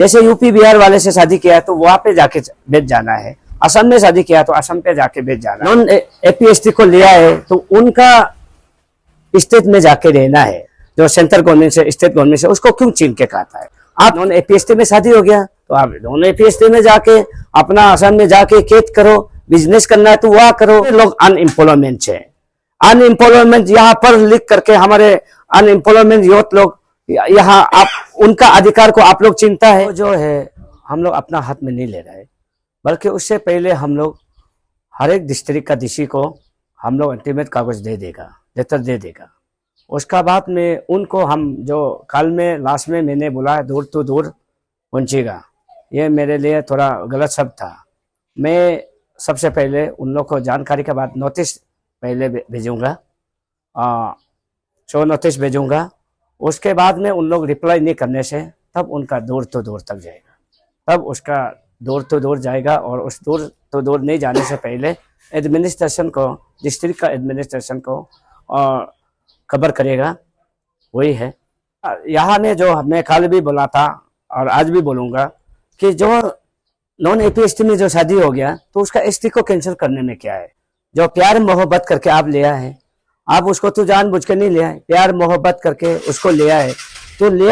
जैसे यूपी बिहार वाले से शादी किया है तो वहां पे जाके बेच जाना है, असम में शादी किया तो असम पे जाके बेच जाना है। नॉन एपीएसटी को लिया है तो उनका स्टेट में जाके रहना है, जो सेंट्रल गवर्नमेंट से स्टेट गवर्नमेंट से उसको क्यों छीन के खाता है। आप नॉन एपीएसटी में शादी हो गया तो आप नॉन एपीएसटी में जाके अपना असम में जाके खेत करो, बिजनेस करना है तो वह करो। लोग अनएम्प्लॉयमेंट है, अनएम्प्लॉयमेंट यहाँ पर लिख करके हमारे अनएम्प्लॉयमेंट यूथ लोग यहाँ आप उनका अधिकार को आप लोग चिंता है जो है हम लोग अपना हाथ में नहीं ले रहे, बल्कि उससे पहले हम लोग हर एक डिस्ट्रिक्ट का डीसी को हम लोग इंटीमेट कागज दे देगा, लेटर दे देगा। उसका बाद में उनको हम जो कल में लास्ट में मैंने बोला है दूर तो दूर पहुंचेगा, ये मेरे लिए थोड़ा गलत शब्द था। मैं सबसे पहले उन लोग को जानकारी के बाद नोटिस पहले भेजूंगा, शो नोटिस भेजूंगा। उसके बाद में उन लोग रिप्लाई नहीं करने से तब उनका दूर तो दूर तक जाएगा, तब उसका दूर तो दूर जाएगा। और उस दूर तो दूर नहीं जाने से पहले एडमिनिस्ट्रेशन को, डिस्ट्रिक्ट का एडमिनिस्ट्रेशन को खबर करेगा। वही है यहाँ में जो मैं कल भी बोला था और आज भी बोलूँगा कि जो नॉन एपीएसटी में जो शादी हो गया तो उसका एसटी को कैंसिल करने में क्या है। जो प्यार मोहब्बत करके आप लिया है, आप उसको तो जानबूझ के नहीं लिया है, प्यार मोहब्बत करके उसको लिया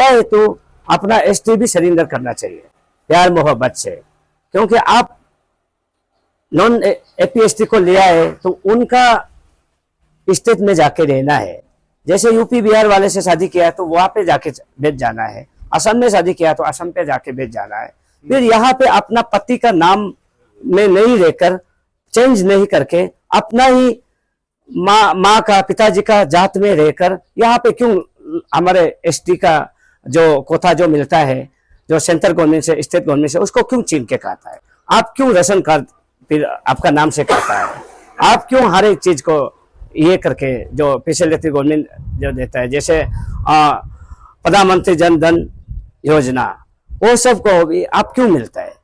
है तो अपना एसटी भी सरेंडर करना चाहिए प्यार मोहब्बत से। क्योंकि आप नॉन एपीएसटी को लिया है तो उनका स्टेट में जाके रहना है। जैसे यूपी बिहार वाले से शादी किया है तो वहां पे जाके बेच जाना है, असम में शादी किया तो असम पे जाके बेच जाना है। फिर यहाँ पे अपना पति का नाम में नहीं रहकर, चेंज नहीं करके अपना ही माँ का, पिताजी का जात में रहकर यहाँ पे क्यों हमारे एसटी का जो कोटा जो मिलता है, जो सेंट्रल गवर्नमेंट से स्टेट गवर्नमेंट से, उसको क्यों छीन के खाता है। आप क्यों राशन कार्ड फिर आपका नाम से खाता है, आप क्यों हर एक चीज को ये करके जो फैसिलिटी गवर्नमेंट जो देता है, जैसे प्रधानमंत्री जन धन योजना, वो सब को भी आप क्यों मिलता है।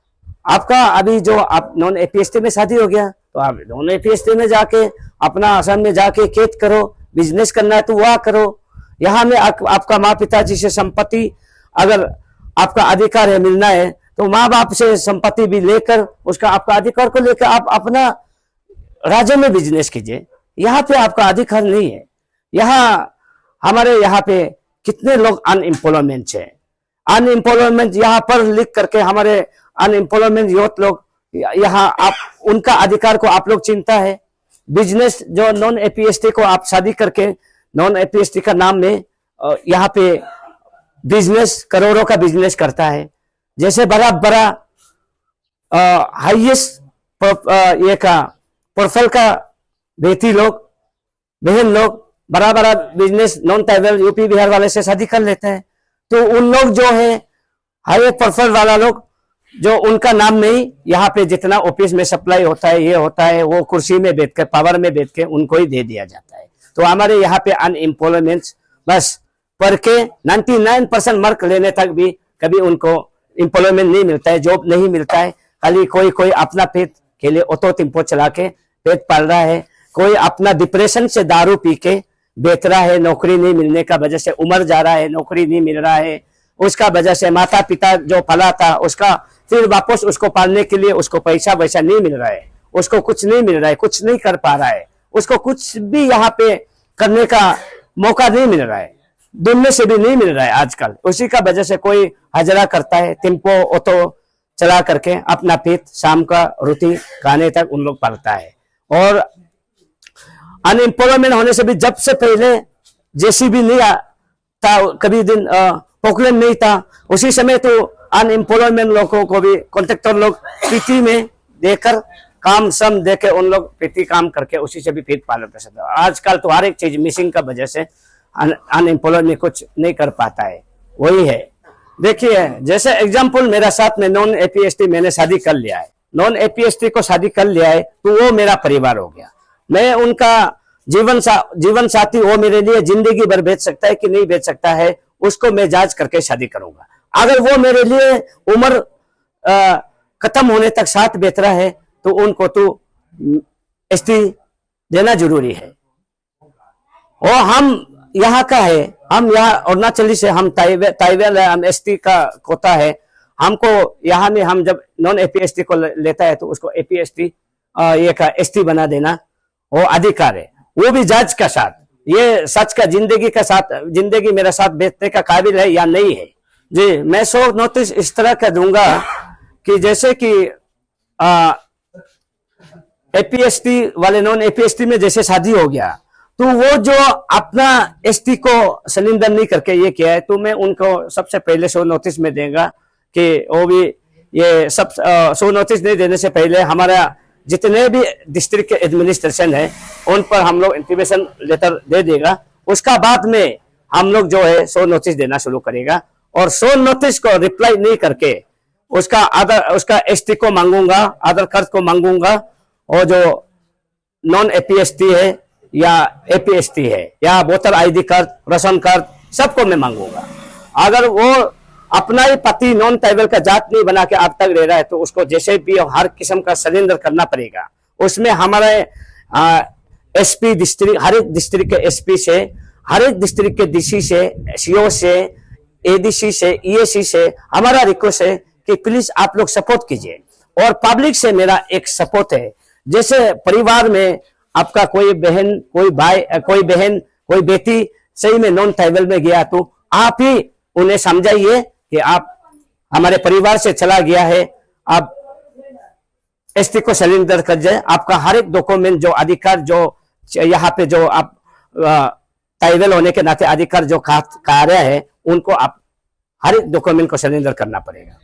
आपका अभी जो आप नॉन एपीएसटी में शादी हो गया तो आप नॉन एपीएसटी में जाके अपना असम में जाके खेत करो, बिजनेस करना है तो वह करो। यहाँ में आपका माँ पिताजी से संपत्ति अगर आपका अधिकार है मिलना है तो माँ बाप से संपत्ति भी लेकर उसका आपका अधिकार को लेकर आप अपना राज्य में बिजनेस कीजिए। यहाँ पे आपका अधिकार नहीं है। यहाँ हमारे यहाँ पे कितने लोग अनएम्प्लॉयमेंट है, अनएम्प्लॉयमेंट यहाँ पर लिख करके हमारे अनएम्प्लॉयमेंट यूथ लोग यहाँ आप उनका अधिकार को आप लोग चिंता है। बिजनेस जो नॉन एपीएसटी को आप शादी करके नॉन एपीएसटी का नाम में यहाँ पे बिजनेस करोड़ों का बिजनेस करता है। जैसे बड़ा बड़ा हाईएस्ट ये का प्रोफाइल का बेटी लोग, बहन लोग बड़ा बड़ा business non tribal UP Bihar वाले से शादी कर लेते हैं। तो उन लोग जो है हाई प्रोफाइल वाला लोग जो उनका नाम नहीं, यहाँ पे जितना ऑफिस में सप्लाई होता है, ये होता है, वो कुर्सी में बैठ कर, पावर में बैठ के उनको ही दे दिया जाता है। तो हमारे यहाँ पे अनएम्प्लॉयमेंट बस पढ़ के 99% मार्क लेने तक भी कभी उनको एम्प्लॉयमेंट नहीं मिलता है, जॉब नहीं मिलता है। खाली कोई अपना पेट के लिए ऑटो टेम्पो चला के पेट पाल रहा है, कोई अपना डिप्रेशन से दारू पी के बेच रहा है, नौकरी नहीं मिलने का वजह से उमर जा रहा है, नौकरी नहीं मिल रहा है, उसका वजह से माता पिता जो पला था उसका फिर वापस उसको पालने के लिए उसको पैसा वैसा नहीं मिल रहा है, उसको कुछ नहीं मिल रहा है, कुछ नहीं कर पा रहा है, उसको कुछ भी यहाँ पे करने का मौका नहीं मिल रहा है, ढूंढने से भी नहीं मिल रहा है आजकल। उसी का वजह से कोई हजरा करता है, टेम्पो ऑटो चला करके अपना पेट शाम का रोटी खाने तक उन लोग पालता है। और अनएम्प्लॉयमेंट होने से भी जब से पहले जेसीबी नहीं था, कभी दिन पोकलैंड नहीं था, उसी समय तो अनएम्प्लॉयमेंट लोगों को भी कॉन्ट्रैक्टर लोग पीटी में देकर काम सम देके उन लोग पीटी काम करके उसी से भी पेट पालन कर सकते। आजकल तो हर एक चीज मिसिंग का वजह से अनएम्प्लॉयमेंट कुछ नहीं कर पाता है। वही है, देखिए जैसे एग्जाम्पल मेरा साथ में नॉन एपीएसटी मैंने शादी कर लिया है, नॉन एपीएसटी को शादी कर लिया है तो वो मेरा परिवार हो गया। मैं उनका जीवन साथी वो मेरे लिए जिंदगी भर बेच सकता है कि नहीं बेच सकता है, उसको मैं जांच करके शादी करूंगा। अगर वो मेरे लिए उम्र खत्म होने तक साथ बेच रहा है तो उनको तो एसटी देना जरूरी है। और हम यहाँ का है, हम यहाँ अरुणाचली से, हम ताइवेल है, हम एसटी का कोटा है, हमको यहाँ में हम जब नॉन एपीएसटी को लेता है तो उसको एपीएसटी ये का एसटी बना देना वो अधिकार है, वो भी जज का साथ। ये सच का जिंदगी मेरा साथ बेचने का काबिल है या नहीं है। जी मैं 100 नोटिस इस तरह का दूंगा कि जैसे कि एपीएसटी वाले नॉन एपीएसटी में जैसे शादी हो गया तो वो जो अपना एसटी को सरेंडर नहीं करके ये किया है तो मैं उनको सबसे पहले 100 नोटिस में देगा कि वो भी ये सब 100 नोटिस नहीं देने से पहले हमारा जितने भी डिस्ट्रिक्ट के एडमिनिस्ट्रेशन है उन पर हम लोग इंटीमेशन लेटर दे देगा। उसका बाद में हम लोग जो है 100 नोटिस देना शुरू करेगा और 100 नोटिस को रिप्लाई नहीं करके उसका एसटी को मांगूंगा, आधार कार्ड को मांगूंगा और जो नॉन एपीएसटी है या एपीएसटी है या voter ID card, ration card सबको मैं मांगूंगा। अगर वो अपना ही पति नॉन ट्राइबल का जात नहीं बना के अब तक रह रहा है तो उसको जैसे भी हर किस्म का सरेंडर करना पड़ेगा। उसमें हमारे एसपी डिस्ट्रिक्ट, हर एक डिस्ट्रिक्ट के एसपी से, हर एक डिस्ट्रिक्ट के डीसी से, सीओ से, एडीसी से, ईएसी से हमारा रिक्वेस्ट है कि प्लीज आप लोग सपोर्ट कीजिए। और पब्लिक से मेरा एक सपोर्ट है, जैसे परिवार में आपका कोई बहन, कोई भाई, कोई बहन, कोई बेटी सही में नॉन ट्राइबल में गया तो आप ही उन्हें समझाइए कि आप हमारे परिवार से चला गया है, आप एसटी को सरेंडर कर जाए। आपका हर एक डॉक्यूमेंट जो अधिकार जो यहाँ पे जो आप ट्राइबल होने के नाते अधिकार जो कार्य है उनको आप हर एक डॉक्यूमेंट को सरेंडर करना पड़ेगा।